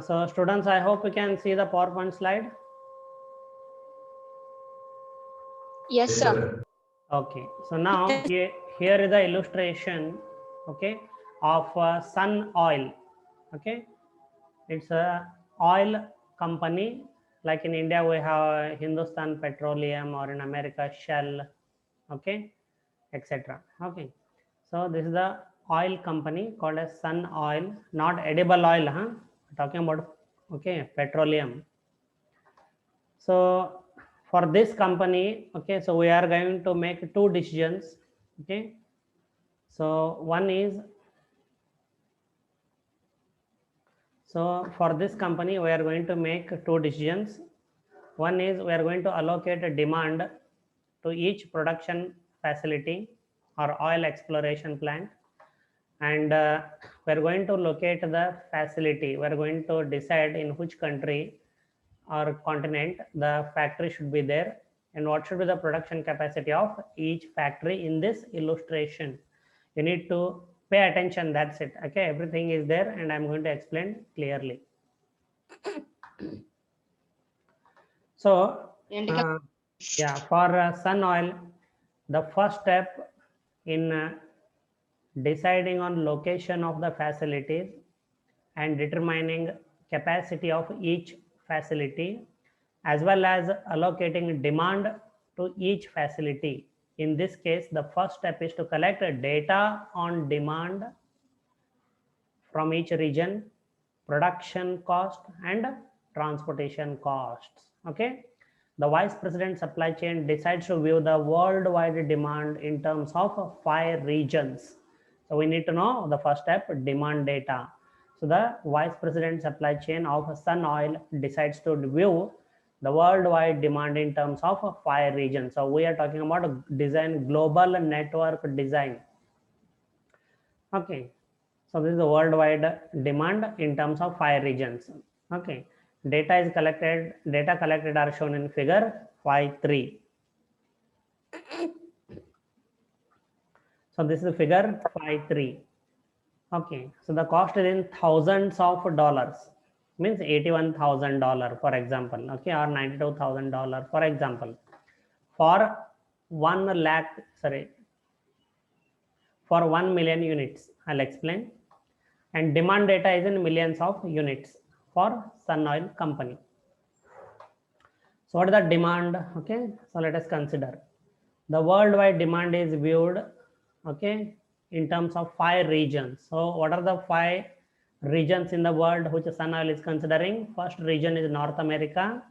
So students, I hope you can see the PowerPoint slide. Yes, sir. Okay, so now here is the illustration, okay, of sun oil. Okay, it's a oil company. Like in India we have Hindustan Petroleum, or in America Shell, okay, etc. Okay, so this is the oil company called as Sun Oil, not edible oil, huh? We're talking about, okay, petroleum. So for this company, okay, so we are going to make two decisions. Okay, so one is, so for this company we are going to make two decisions. One is we are going to allocate a demand to each production facility or oil exploration plant, and we are going to locate the facility. We are going to decide in which country or continent the factory should be there, and what should be the production capacity of each factory in this illustration. You need to pay attention, that's it. Okay, everything is there and I'm going to explain clearly. So yeah, for sun oil, the first step in deciding on location of the facilities and determining capacity of each facility, as well as allocating demand to each facility. In this case, the first step is to collect data on demand from each region, production cost, and transportation costs. Okay, the vice president supply chain decides to view the worldwide demand in terms of 5 regions. So we need to know the first step, demand data. So the vice president supply chain of Sun Oil decides to view the worldwide demand in terms of 5 regions. So we are talking about design, global network design. Okay, so this is the worldwide demand in terms of 5 regions. Okay, data collected are shown in figure 5.3. So this is figure 5.3. Okay, so the cost is in thousands of dollars, means $81,000 for example, okay, or $92,000 for example, for 1 lakh, sorry, for 1 million units. I'll explain. And demand data is in millions of units for Sun Oil company. So what is the demand? Okay, so let us consider the worldwide demand is viewed, okay, in terms of 5 regions. So what are the 5 regions in the world which Sun Oil is considering? First region is North America,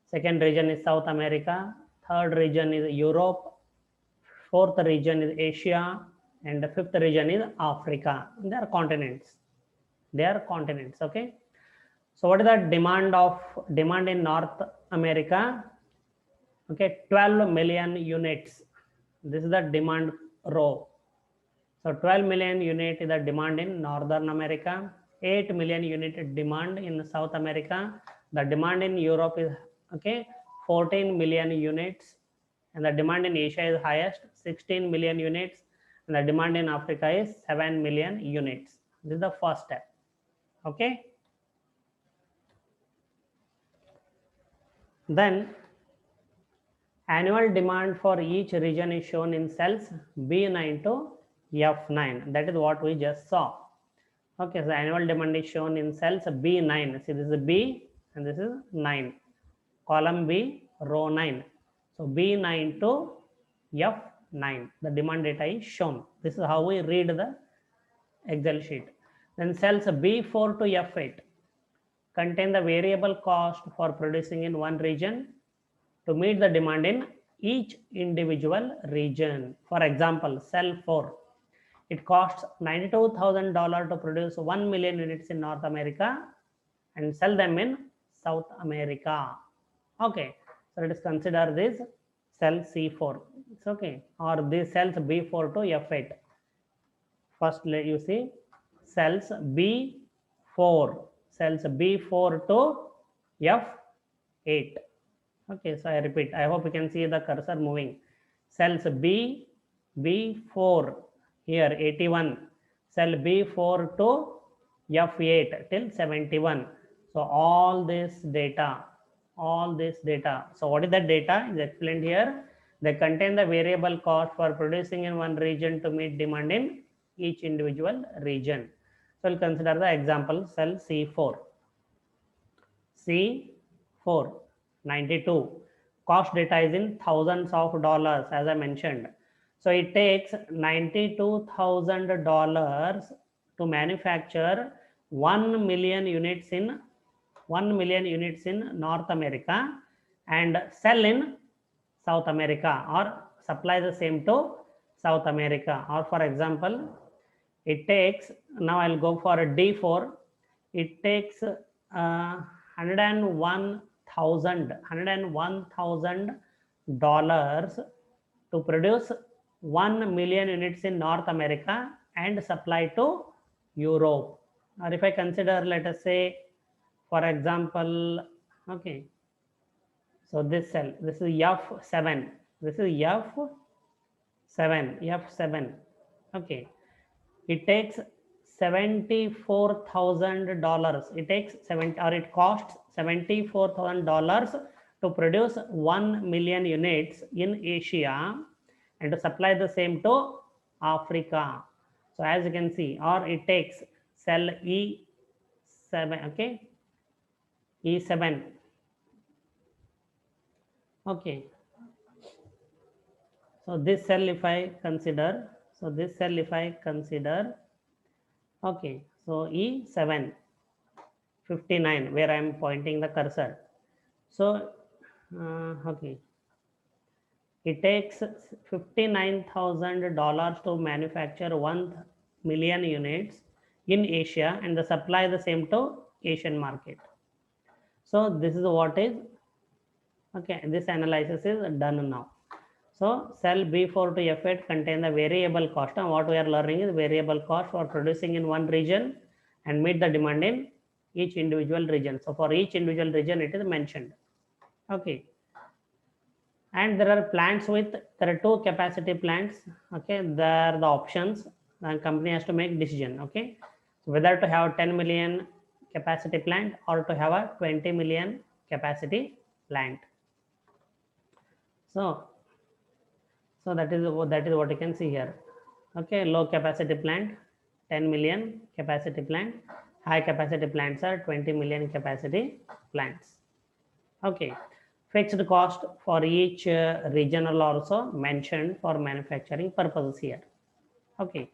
second region is South America, third region is Europe, fourth region is Asia, and the fifth region is Africa. They are continents. They are continents. Okay, so what is the demand in North America? Okay, 12 million units. This is the demand row. So 12 million unit is the demand in Northern America, 8 million unit demand in South America. The demand in Europe is, okay, 14 million units, and the demand in Asia is highest, 16 million units, and the demand in Africa is 7 million units. This is the first step. Okay, then annual demand for each region is shown in cells B9 to F9. That is what we just saw. Okay, so annual demand is shown in cells B9. See, this is B and this is 9. Column B, row 9. So B9 to F9. The demand data is shown. This is how we read the Excel sheet. Then cells B4 to F8 contain the variable cost for producing in one region to meet the demand in each individual region. For example, cell 4, it costs $92,000 to produce 1 million units in North America and sell them in South America. Okay, so let us consider this cell C4. It's okay, or these cells B4 to F8. First, let you see cells B4, cells B4 to F8. Okay, so I repeat, I hope you can see the cursor moving. Cells B4 here 81, cell B4 to F8 till 71. So all this data. So what is that data is explained here. They contain the variable cost for producing in one region to meet demand in each individual region. So we'll consider the example cell C4. C4 92. Cost data is in thousands of dollars as I mentioned. So it takes $92,000 to manufacture 1 million units in North America and sell in South America or supply the same to South America. Or for example, it takes, now I'll go for a D4, it takes 101,000 dollars to produce 1 million units in North America and supply to Europe. Or if I consider, let us say, for example, okay, so this cell, this is F7, F7, okay, it takes $74,000. It costs $74,000 to produce 1 million units in Asia and to supply the same to Africa. So as you can see, or it takes cell E7, okay, E7, okay. So this cell if I consider, okay, so E7, 59, where I am pointing the cursor. So, okay, it takes $59,000 to manufacture 1 million units in Asia and the supply the same to Asian market. So this is what is, okay, this analysis is done now. So cell B4 to F8 contain the variable cost, and what we are learning is variable cost for producing in one region and meet the demand in each individual region. So for each individual region it is mentioned. Okay. And there are plants there are two capacity plants. Okay, there are the options and company has to make decision. Okay, so whether to have 10 million capacity plant or to have a 20 million capacity plant. So that is what you can see here. Okay, low capacity plant 10 million capacity plant, high capacity plants are 20 million capacity plants. Okay, fixed cost for each regional also mentioned for manufacturing purposes here. Okay,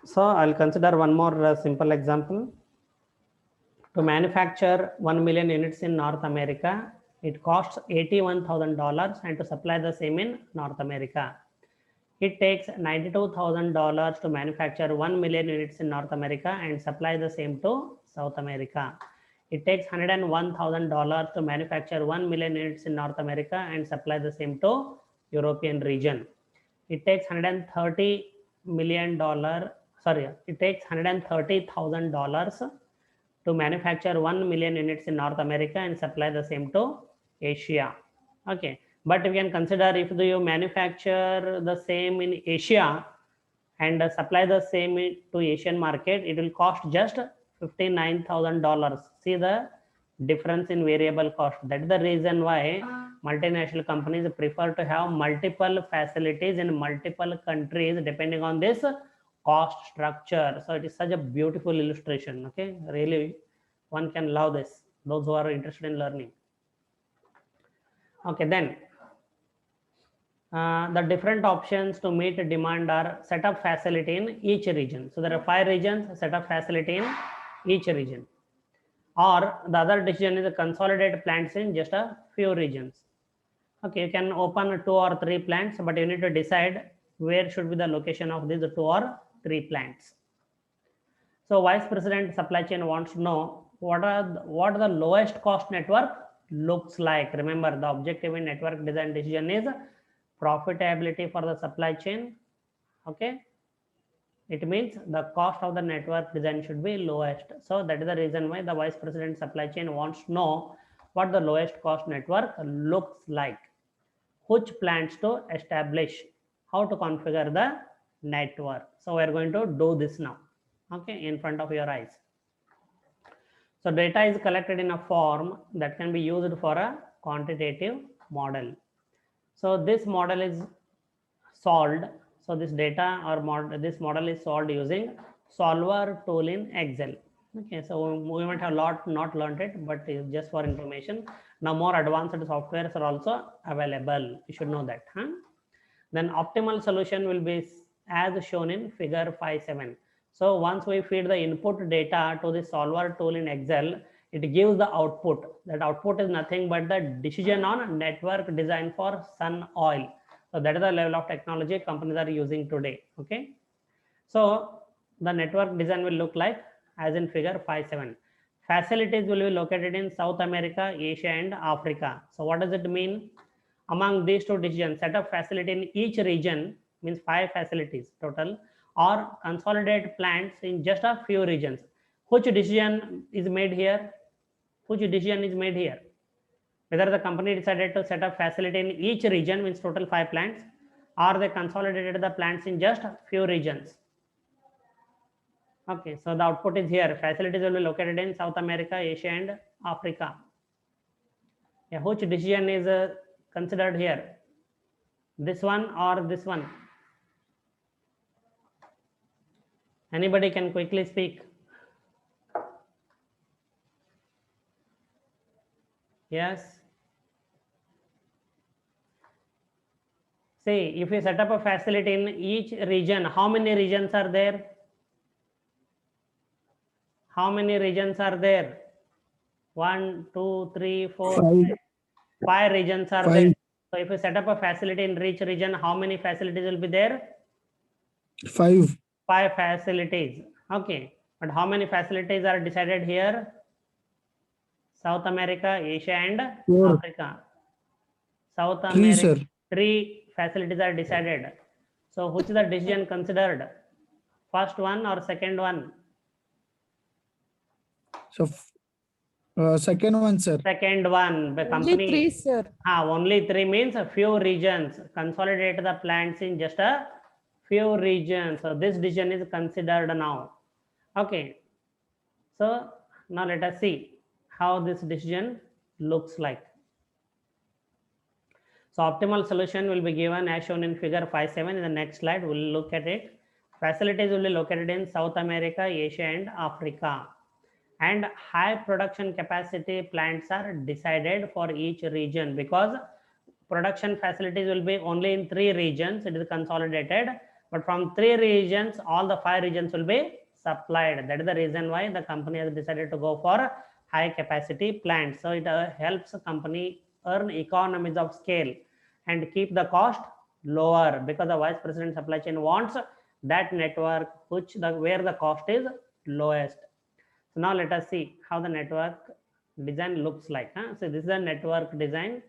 so I'll consider one more simple example. To manufacture 1 million units in North America, it costs $81,000, and to supply the same in North America, it takes $92,000 to manufacture 1 million units in North America and supply the same to South America. It takes $101,000 to manufacture 1 million units in North America and supply the same to European region. It takes $130,000 to manufacture 1 million units in North America and supply the same to Asia. Okay, but we can consider if you manufacture the same in Asia and supply the same to Asian market, it will cost just $59,000. See the difference in variable cost. That is the reason why multinational companies prefer to have multiple facilities in multiple countries depending on this cost structure. So it is such a beautiful illustration. Okay, really one can love this, those who are interested in learning. Okay, then the different options to meet demand are set up facility in each region. So there are 5 regions, set up facility in each region. Or the other decision is consolidate plants in just a few regions. Okay, you can open 2 or 3 plants, but you need to decide where should be the location of these 2 or 3 plants. So Vice President Supply Chain wants to know what the lowest cost network looks like. Remember, the objective in network design decision is profitability for the supply chain. Okay, it means the cost of the network design should be lowest. So that is the reason why the Vice President Supply Chain wants to know what the lowest cost network looks like, which plants to establish, how to configure the network. So we are going to do this now, okay, in front of your eyes. So data is collected in a form that can be used for a quantitative model. So this model is solved. So this data or this model is solved using solver tool in Excel. Okay, so we might have not learned it, but it's just for information. Now more advanced softwares are also available. You should know that. Then optimal solution will be as shown in figure 5.7. So once we feed the input data to the solver tool in Excel, it gives the output. That output is nothing but the decision on network design for sun oil. So that is the level of technology companies are using today. Okay. So the network design will look like as in figure 5.7. Facilities will be located in South America, Asia, and Africa. So what does it mean? Among these two decisions, set up facility in each region, means 5 facilities total, or consolidate plants in just a few regions. Which decision is made here? Which decision is made here? Whether the company decided to set up facility in each region, means total 5 plants, or they consolidated the plants in just a few regions. Okay, so the output is here. Facilities will be located in South America, Asia, and Africa. Yeah, which decision is considered here? This one or this one? Anybody can quickly speak. Yes. See, if you set up a facility in each region, how many regions are there? How many regions are there? 1, 2, 3, 4, 5 regions are there. So if you set up a facility in each region, how many facilities will be there? 5. 5 facilities. Okay. But how many facilities are decided here? South America, Asia, and 4. Africa. South 3, America. sir. 3 facilities are decided. So which is the decision considered? First one or second one? So second one, sir. Second one. The company. Only 3, sir. Only 3 means a few regions. Consolidate the plants in just a few regions. So this decision is considered now. Okay. So now let us see how this decision looks like. So optimal solution will be given as shown in figure 5.7. In the next slide, we'll look at it. Facilities will be located in South America, Asia, and Africa. And high production capacity plants are decided for each region, because production facilities will be only in 3 regions. It is consolidated, but from 3 regions, all the 5 regions will be supplied. That is the reason why the company has decided to go for high capacity plants. So it helps a company earn economies of scale and keep the cost lower, because the vice president supply chain wants that network where the cost is lowest. So now let us see how the network design looks like. So this is the network design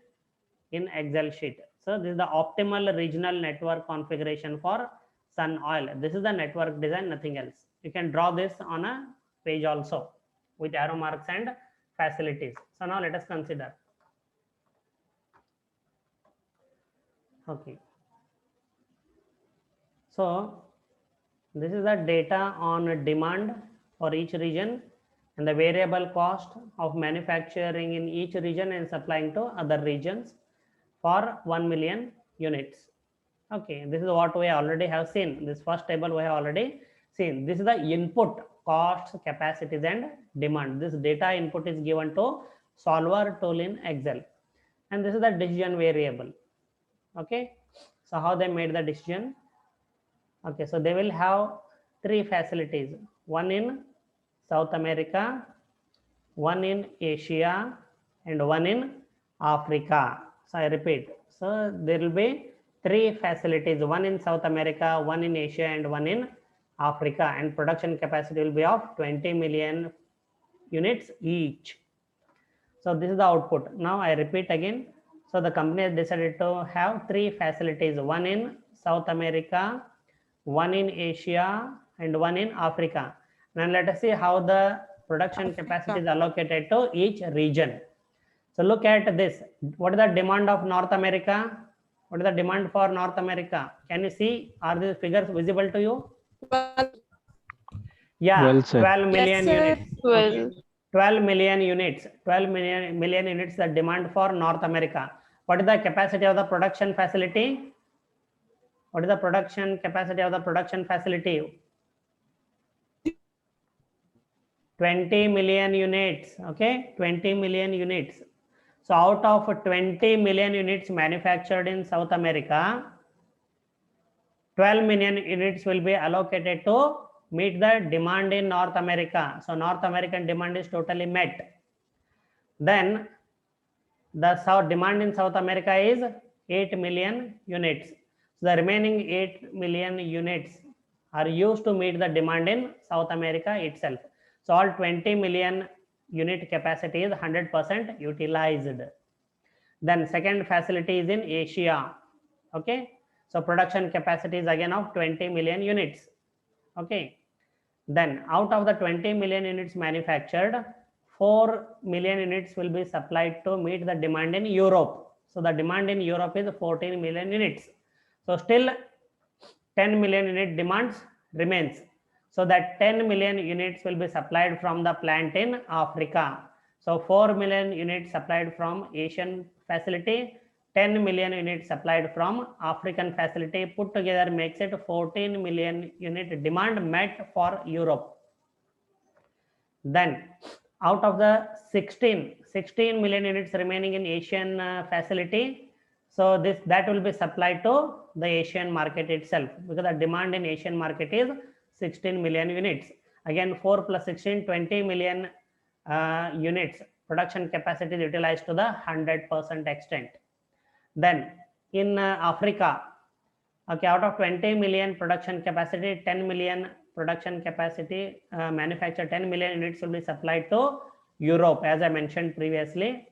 in Excel sheet. So this is the optimal regional network configuration for sun oil. This is the network design, nothing else. You can draw this on a page also with arrow marks and facilities. So now let us consider. Okay. So this is the data on demand for each region and the variable cost of manufacturing in each region and supplying to other regions for 1 million units. Okay, this is what we already have seen. This first table we have already seen. This is the input, costs, capacities, and demand. This data input is given to solver tool in Excel. And this is the decision variable. Okay, so how they made the decision? Okay, so they will have 3 facilities, one in South America, one in Asia, and one in Africa. So I repeat, so there will be 3 facilities, one in South America, one in Asia, and one in Africa, and production capacity will be of 20 million units each. So this is the output. Now I repeat again. So the company has decided to have 3 facilities, one in South America, one in Asia, and one in Africa. Now let us see how the production capacity is allocated to each region. So look at this. What is the demand of North America? What is the demand for North America? Can you see? Are these figures visible to you? Yeah, Well said. 12 million Yes, sir. units. Well, Okay. 12 million units. 12 million units the demand for North America. What is the capacity of the production facility? What is the production capacity of the production facility? 20 million units. Okay, 20 million units. So out of 20 million units manufactured in South America, 12 million units will be allocated to meet the demand in North America. So North American demand is totally met. Then the demand in South America is 8 million units. So the remaining 8 million units are used to meet the demand in South America itself. So all 20 million unit capacity is 100% utilized. Then second facility is in Asia. Okay. So production capacity is again of 20 million units. Okay. Then out of the 20 million units manufactured, 4 million units will be supplied to meet the demand in Europe. So the demand in Europe is 14 million units. So still 10 million unit demands remains. So that 10 million units will be supplied from the plant in Africa. So 4 million units supplied from Asian facility, 10 million units supplied from African facility, put together makes it 14 million unit demand met for Europe. Then out of the 16 million units remaining in Asian facility, so that will be supplied to the Asian market itself, because the demand in Asian market is 16 million units. Again 4 plus 16, 20 million units production capacity is utilized to the 100% extent. Then in Africa, okay, out of 20 million production capacity, 10 million production capacity manufactured 10 million units will be supplied to Europe, as I mentioned previously.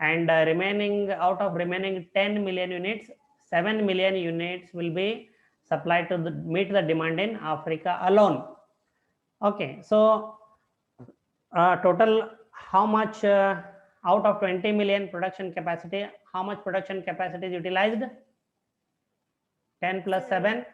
And remaining out of remaining 10 million units, 7 million units will be supplied to meet the demand in Africa alone. Okay, so total how much out of 20 million production capacity, how much production capacity is utilized? 10 plus 7,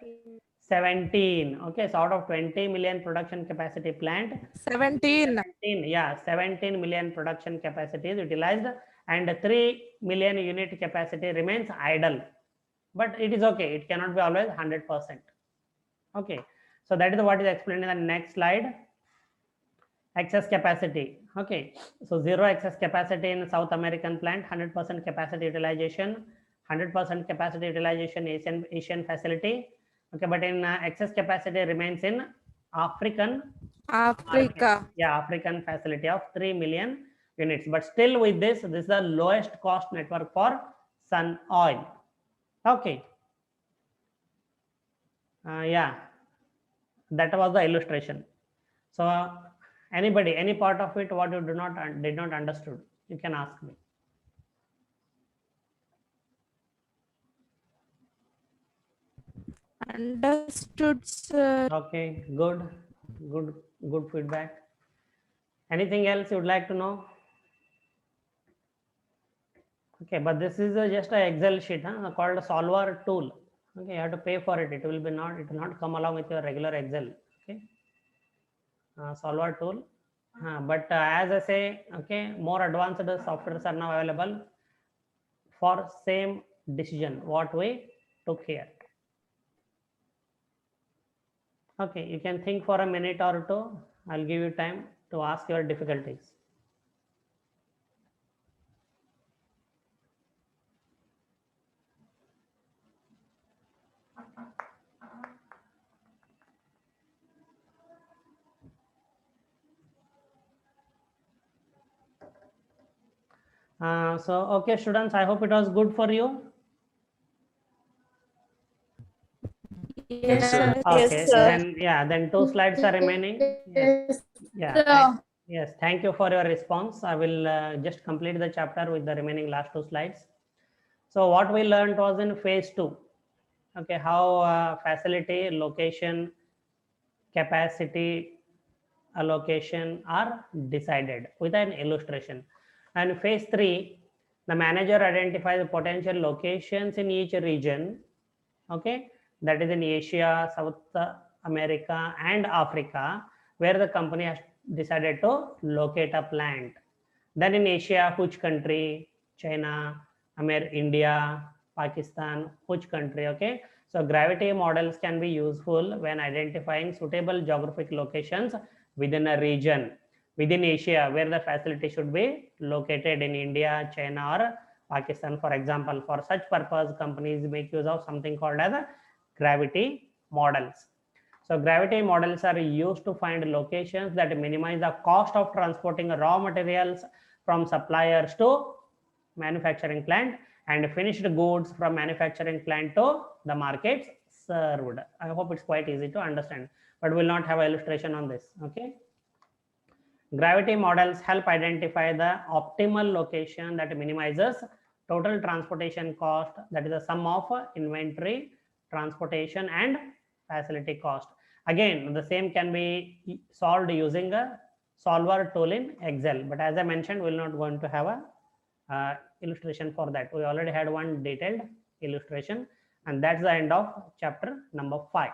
17. Okay, so out of 20 million production capacity plant, 17. 17 million production capacity is utilized, and 3 million unit capacity remains idle. But it is okay, it cannot be always 100%. Okay, so that is what is explained in the next slide. Excess capacity. Okay, so zero excess capacity in South American plant, 100% capacity utilization, 100% capacity utilization Asian facility. Okay, but in excess capacity remains in African Africa. yeah, African facility of 3 million units. But still with this is the lowest cost network for sun oil. Okay, yeah, that was the illustration. So anybody, any part of it what you did not understood, you can ask me. Understood, sir. Okay, good feedback. Anything else you would like to know? Okay, but this is just an Excel sheet called a solver tool. Okay, you have to pay for it. It will not come along with your regular Excel. Okay, solver tool. But as I say, okay, more advanced softwares are now available for same decision what we took here. Okay, you can think for a minute or two. I'll give you time to ask your difficulties. So, okay, students, I hope it was good for you. Yes, sir. Okay, Yes, sir. then 2 slides are remaining. Yes. Yes, thank you for your response. I will just complete the chapter with the remaining last 2 slides. So what we learned was in phase 2. Okay, how facility, location, capacity, allocation are decided with an illustration. And phase 3, The manager identifies potential locations in each region, okay, that is in Asia, South America, and Africa, where the company has decided to locate a plant. Then in Asia, which country? China, India, Pakistan, which country? Okay. So gravity models can be useful when identifying suitable geographic locations within a region. Within Asia, where the facility should be located in India, China, or Pakistan, for example. For such purpose, companies make use of something called as gravity models. So gravity models are used to find locations that minimize the cost of transporting raw materials from suppliers to manufacturing plant and finished goods from manufacturing plant to the markets served. I hope it's quite easy to understand, but we'll not have an illustration on this. Okay. Gravity models help identify the optimal location that minimizes total transportation cost, that is the sum of inventory, transportation, and facility cost. Again, the same can be solved using a solver tool in Excel, but as I mentioned, we're not going to have a illustration for that. We already had one detailed illustration, and that's the end of chapter number 5.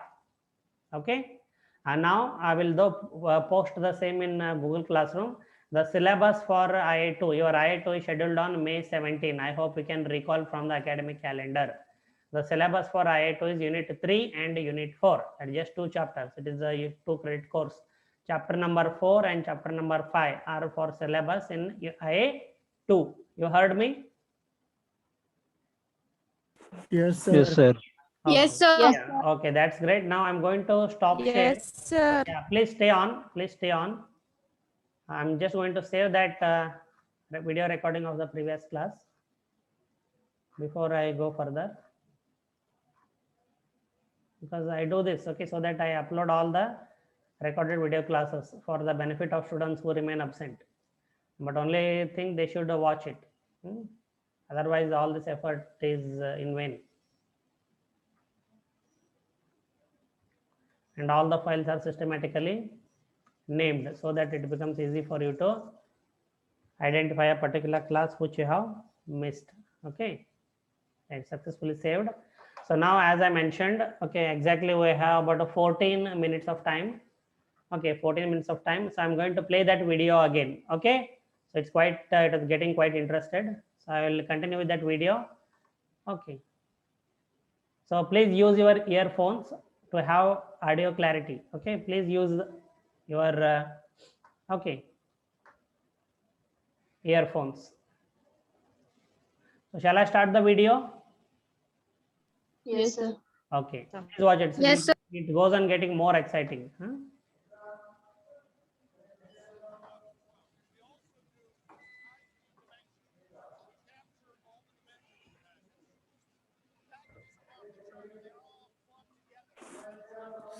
Okay. And now I will post the same in Google Classroom. The syllabus for IA2, your IA2 is scheduled on May 17. I hope you can recall from the academic calendar. The syllabus for IA2 is Unit 3 and Unit 4. And just 2 chapters. It is a 2 credit course. Chapter number 4 and chapter number 5 are for syllabus in IA2. You heard me? Yes, sir. Yes, sir. Okay. Yes, sir. Yeah. Okay, that's great. Now I'm going to stop share. Yes, sir. Yeah, please stay on. Please stay on. I'm just going to save that video recording of the previous class before I go further, because I do this, okay, so that I upload all the recorded video classes for the benefit of students who remain absent. But only thing, they should watch it. Otherwise, all this effort is in vain. And all the files are systematically named so that it becomes easy for you to identify a particular class which you have missed. Okay, it's successfully saved. So now, as I mentioned, okay, exactly we have about 14 minutes of time. Okay, 14 minutes of time. So I'm going to play that video again. Okay, so it's quite it is getting quite interested. So I will continue with that video. Okay, so please use your earphones to have audio clarity. Okay, please use your okay, earphones. So shall I start the video? Yes, sir. Okay, please watch it. Yes, sir. It goes on getting more exciting.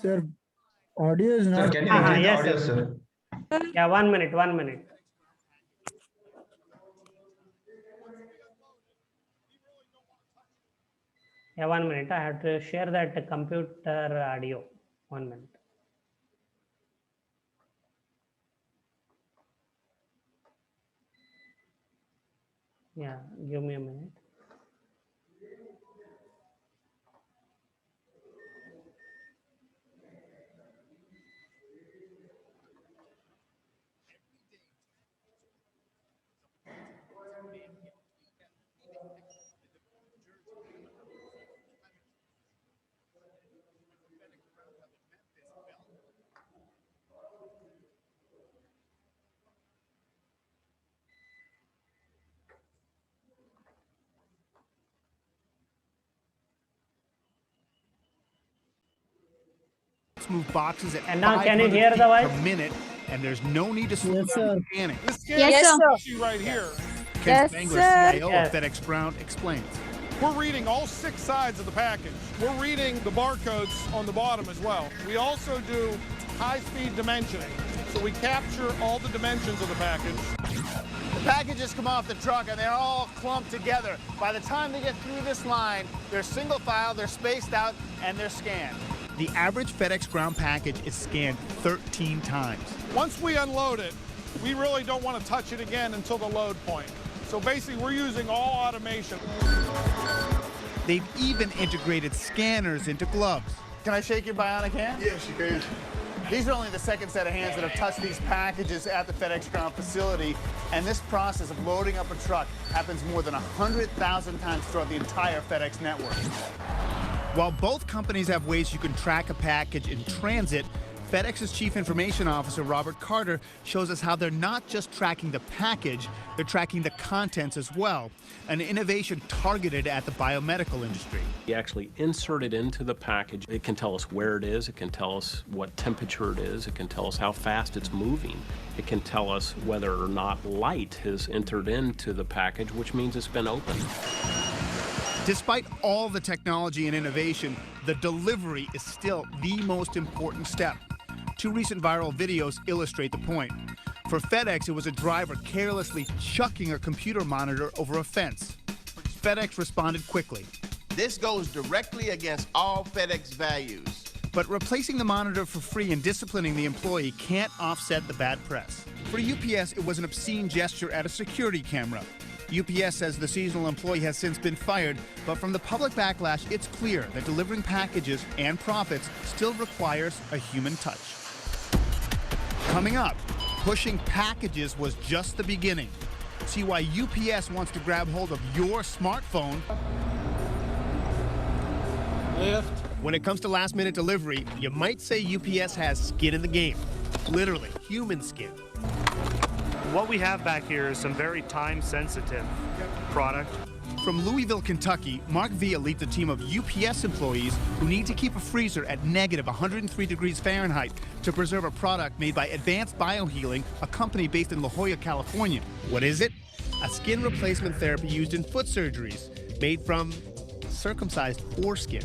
Sir, audio is Sir, not. can you Uh-huh, increase the yes, audio, sir. sir? Yeah, 1 minute, 1 minute. Yeah, 1 minute. I have to share that computer audio. 1 minute. Yeah, give me a minute. Move boxes at And now can you 500 hear the feet voice? per minute, and there's no need to slow Yes, down sir. the scanning. Yes, sir. issue right here. Ken Yes, Spangler, sir. CIO Yes. of FedEx Ground, explains. We're reading all 6 sides of the package. We're reading the barcodes on the bottom as well. We also do high-speed dimensioning. So we capture all the dimensions of the package. The packages come off the truck and they're all clumped together. By the time they get through this line, they're single file, they're spaced out, and they're scanned. The average FedEx Ground package is scanned 13 times. Once we unload it, we really don't want to touch it again until the load point. So basically, we're using all automation. They've even integrated scanners into gloves. Can I shake your bionic hand? Yes, you can. These are only the second set of hands that have touched these packages at the FedEx Ground facility, and this process of loading up a truck happens more than 100,000 times throughout the entire FedEx network. While both companies have ways you can track a package in transit, FedEx's Chief Information Officer, Robert Carter, shows us how they're not just tracking the package, they're tracking the contents as well, an innovation targeted at the biomedical industry. We actually insert it into the package. It can tell us where it is, it can tell us what temperature it is, it can tell us how fast it's moving. It can tell us whether or not light has entered into the package, which means it's been opened. Despite all the technology and innovation, the delivery is still the most important step. Two recent viral videos illustrate the point. For FedEx, it was a driver carelessly chucking a computer monitor over a fence. FedEx responded quickly. This goes directly against all FedEx values. But replacing the monitor for free and disciplining the employee can't offset the bad press. For UPS, it was an obscene gesture at a security camera. UPS says the seasonal employee has since been fired, but from the public backlash, it's clear that delivering packages and profits still requires a human touch. Coming up, pushing packages was just the beginning. See why UPS wants to grab hold of your smartphone. Lift. When it comes to last-minute delivery, you might say UPS has skin in the game. Literally, human skin. What we have back here is some very time-sensitive product. From Louisville, Kentucky, Mark Villa leads a team of UPS employees who need to keep a freezer at negative 103 degrees Fahrenheit to preserve a product made by Advanced Biohealing, a company based in La Jolla, California. What is it? A skin replacement therapy used in foot surgeries, made from circumcised foreskin.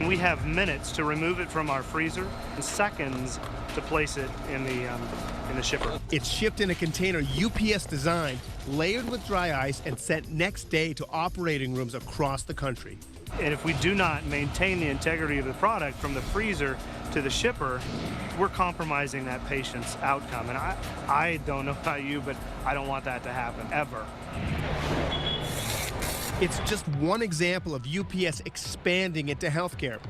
We have minutes to remove it from our freezer and seconds to place it in the shipper. It's shipped in a container UPS designed, layered with dry ice, and sent next day to operating rooms across the country. And if we do not maintain the integrity of the product from the freezer to the shipper, we're compromising that patient's outcome. And I don't know about you, but I don't want that to happen, ever. It's just one example of UPS expanding into healthcare.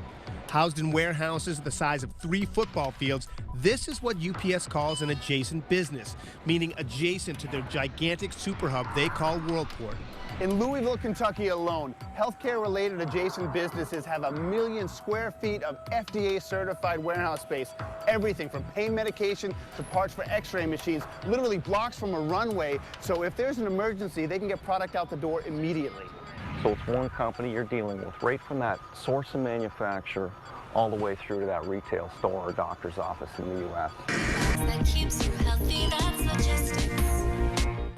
Housed in warehouses the size of 3 football fields, this is what UPS calls an adjacent business, meaning adjacent to their gigantic super hub they call Worldport. In Louisville, Kentucky alone, healthcare-related adjacent businesses have 1 million square feet of FDA-certified warehouse space. Everything from pain medication to parts for x-ray machines, literally blocks from a runway. So if there's an emergency, they can get product out the door immediately. So it's one company you're dealing with, right from that source of manufacture all the way through to that retail store or doctor's office in the U.S. That keeps you healthy, that's logistics.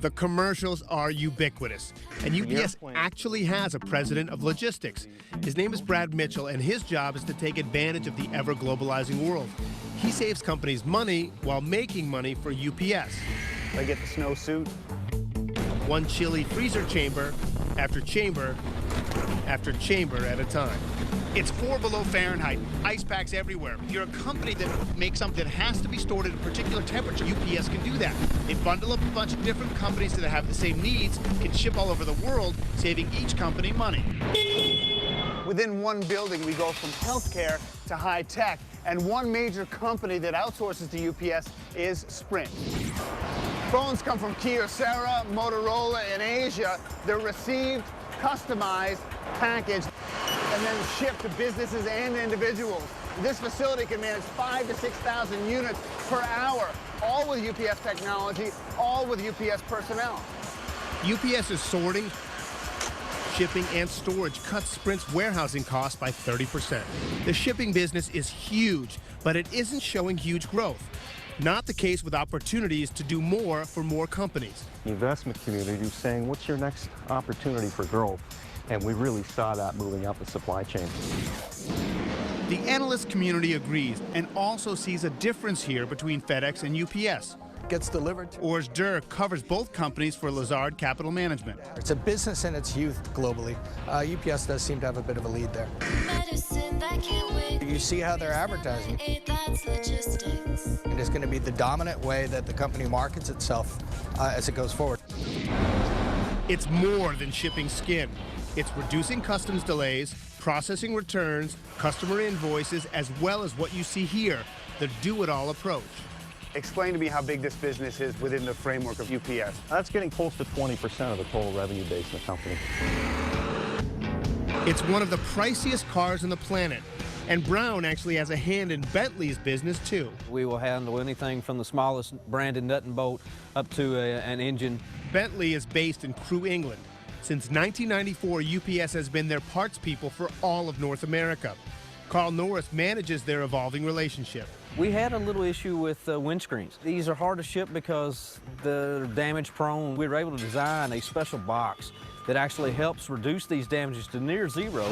The commercials are ubiquitous, and UPS actually has a president of logistics. His name is Brad Mitchell, and his job is to take advantage of the ever-globalizing world. He saves companies money while making money for UPS. I get the snowsuit. One chilly freezer chamber after chamber after chamber at a time. It's 4 below Fahrenheit, ice packs everywhere. If you're a company that makes something that has to be stored at a particular temperature, UPS can do that. They bundle up a bunch of different companies that have the same needs, can ship all over the world, saving each company money. Within one building, we go from healthcare to high tech. And one major company that outsources to UPS is Sprint. Phones come from Kyocera, Motorola in Asia. They're received, customized, packaged, and then shipped to businesses and individuals. This facility can manage 5,000 to 6,000 units per hour, all with UPS technology, all with UPS personnel. UPS's sorting, shipping, and storage cuts Sprint's warehousing costs by 30%. The shipping business is huge, but it isn't showing huge growth. Not the case with opportunities to do more for more companies. The investment community is saying, what's your next opportunity for growth? And we really saw that moving up the supply chain. The analyst community agrees and also sees a difference here between FedEx and UPS. Gets delivered. Urs Durr covers both companies for Lazard Capital Management. It's a business in its youth globally. UPS does seem to have a bit of a lead there. You see how they're advertising. It is going to be the dominant way that the company markets itself as it goes forward. It's more than shipping skin. It's reducing customs delays, processing returns, customer invoices, as well as what you see here, the do-it-all approach. Explain to me how big this business is within the framework of UPS. That's getting close to 20% of the total revenue base in the company. It's one of the priciest cars on the planet, and Brown actually has a hand in Bentley's business too. We will handle anything from the smallest branded nut and bolt up to an engine. Bentley is based in Crewe, England. Since 1994, UPS has been their parts people for all of North America. Carl Norris manages their evolving relationship. We had a little issue with windscreens. These are hard to ship because they're damage prone. We were able to design a special box that actually helps reduce these damages to near zero.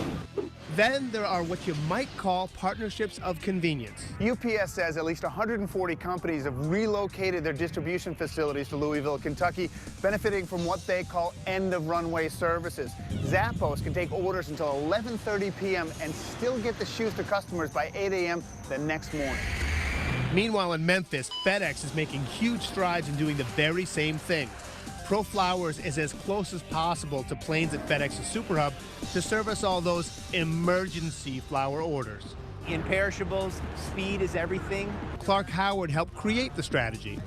Then there are what you might call partnerships of convenience. UPS says at least 140 companies have relocated their distribution facilities to Louisville, Kentucky, benefiting from what they call end-of-runway services. Zappos can take orders until 11:30 p.m. and still get the shoes to customers by 8 a.m. the next morning. Meanwhile, in Memphis, FedEx is making huge strides in doing the very same thing. Pro Flowers is as close as possible to planes at FedEx's Super Hub to service all those emergency flower orders. In perishables, speed is everything. Clark Howard helped create the strategy.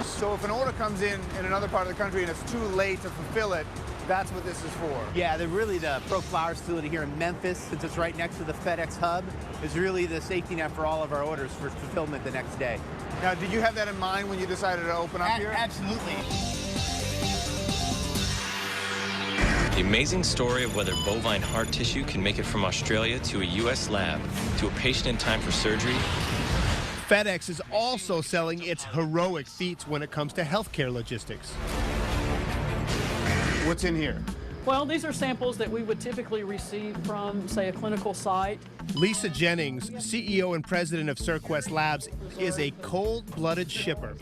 So if an order comes in another part of the country and it's too late to fulfill it, that's what this is for. Yeah, the Pro Flowers facility here in Memphis, since it's right next to the FedEx hub, is really the safety net for all of our orders for fulfillment the next day. Now, did you have that in mind when you decided to open up here? Absolutely. The amazing story of whether bovine heart tissue can make it from Australia to a U.S. lab to a patient in time for surgery. FedEx is also selling its heroic feats when it comes to healthcare logistics. What's in here? Well, these are samples that we would typically receive from, say, a clinical site. Lisa Jennings, CEO and president of Cirquest Labs, is a cold-blooded shipper.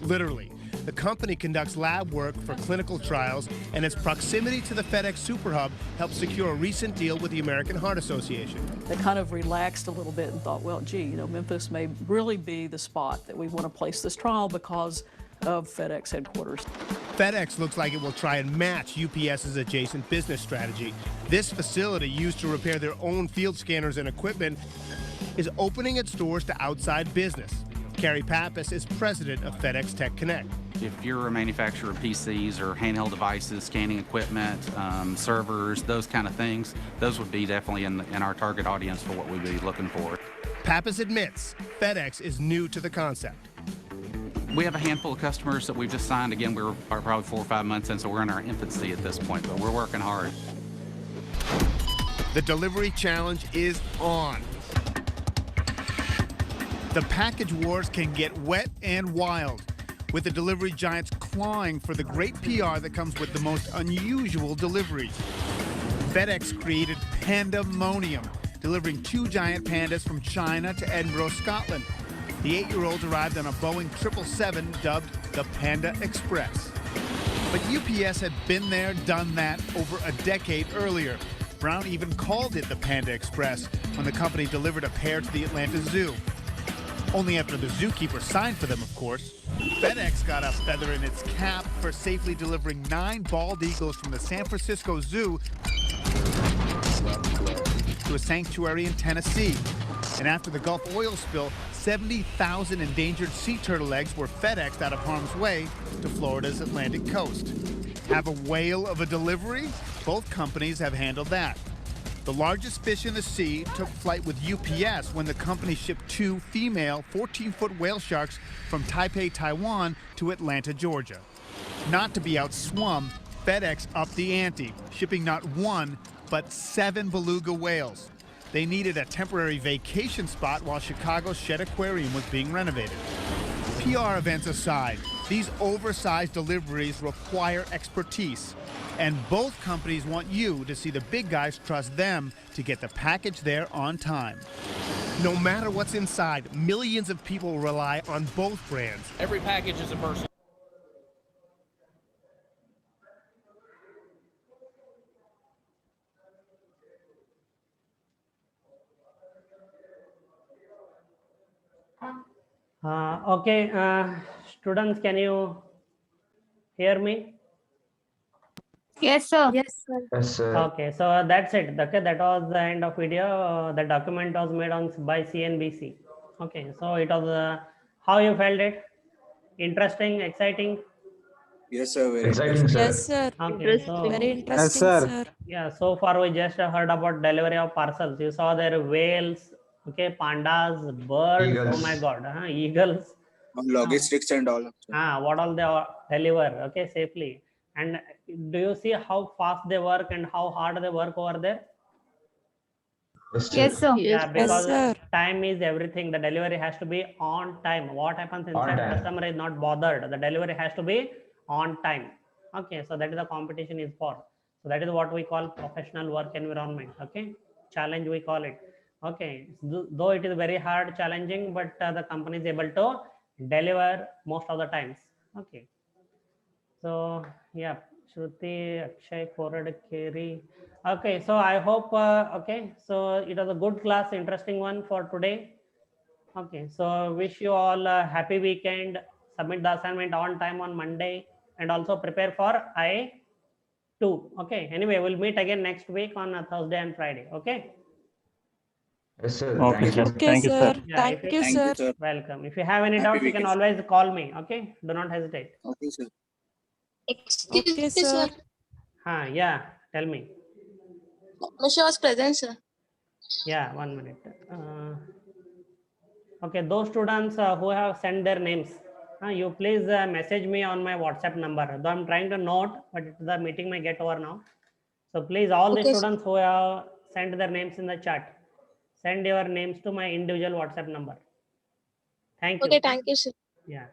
Literally. The company conducts lab work for clinical trials, and its proximity to the FedEx Super Hub helped secure a recent deal with the American Heart Association. They kind of relaxed a little bit and thought, well, gee, Memphis may really be the spot that we want to place this trial because of FedEx headquarters. FedEx looks like it will try and match UPS's adjacent business strategy. This facility, used to repair their own field scanners and equipment, is opening its doors to outside business. Carrie Pappas is president of FedEx Tech Connect. If you're a manufacturer of PCs or handheld devices, scanning equipment, servers, those kind of things, those would be definitely in our target audience for what we'd be looking for. Pappas admits FedEx is new to the concept. We have a handful of customers that we've just signed. Again, we're probably 4 or 5 months in, so we're in our infancy at this point, but we're working hard. The delivery challenge is on. The package wars can get wet and wild, with the delivery giants clawing for the great PR that comes with the most unusual deliveries. FedEx created Pandemonium, delivering 2 giant pandas from China to Edinburgh, Scotland. The 8-year-olds arrived on a Boeing 777 dubbed the Panda Express. But UPS had been there, done that over a decade earlier. Brown even called it the Panda Express when the company delivered a pair to the Atlanta Zoo. Only after the zookeeper signed for them, of course. FedEx got a feather in its cap for safely delivering 9 bald eagles from the San Francisco Zoo to a sanctuary in Tennessee. And after the Gulf oil spill, 70,000 endangered sea turtle eggs were FedExed out of harm's way to Florida's Atlantic coast. Have a whale of a delivery? Both companies have handled that. The largest fish in the sea took flight with UPS when the company shipped 2 female 14-foot whale sharks from Taipei, Taiwan to Atlanta, Georgia. Not to be outswum, FedEx upped the ante, shipping not 1, but 7 beluga whales. They needed a temporary vacation spot while Chicago's Shedd Aquarium was being renovated. PR events aside, these oversized deliveries require expertise. And both companies want you to see the big guys trust them to get the package there on time. No matter what's inside, millions of people rely on both brands. Every package is a person. Okay, students, can you hear me? Yes, sir. Yes, sir. Yes, sir. Okay, so that's it. Okay, that was the end of video. The document was made on by CNBC. Okay, so it was how you felt it? Interesting, exciting. Yes, sir. Very exciting, sir. Yes, sir. Okay, so Very interesting, sir. yeah, so far we just heard about delivery of parcels. You saw there whales, okay, pandas, birds. Oh my Eagles. God, eagles. Logistics and all. What all they deliver, okay, safely. And do you see how fast they work and how hard they work over there? Yes, sir. Yeah, Yes, because sir. time is everything. The delivery has to be on time. What happens On inside, time. customer is not bothered. The delivery has to be on time. Okay, so that is the competition is for. So that is what we call professional work environment. Okay, challenge we call it. Okay, though it is very hard, challenging, but the company is able to deliver most of the times. Okay, so yeah, Shruti, Akshay, Korad, Keri. Okay, so I hope okay, so it was a good class, interesting one for today. Okay, so wish you all a happy weekend. Submit the assignment on time on Monday and also prepare for I2. Okay, anyway, we'll meet again next week on Thursday and Friday. Okay. Yes, sir. Okay, Thank you. sir. Okay, Thank you, sir. sir. Yeah, Thank you, sir. welcome. If you have any Happy doubts, you can weekend, sir. always call me. Okay, do not hesitate. Okay, sir. Excuse Okay, me, sir. sir. Yeah, tell me. Monsieur was present, sir. Yeah, 1 minute. Okay, those students who have sent their names, you please message me on my WhatsApp number. Though I'm trying to note, but the meeting may get over now. So please, all the Okay, sir. students who have sent their names in the chat, send your names to my individual WhatsApp number. Thank you. Okay, thank you, sir. Yeah.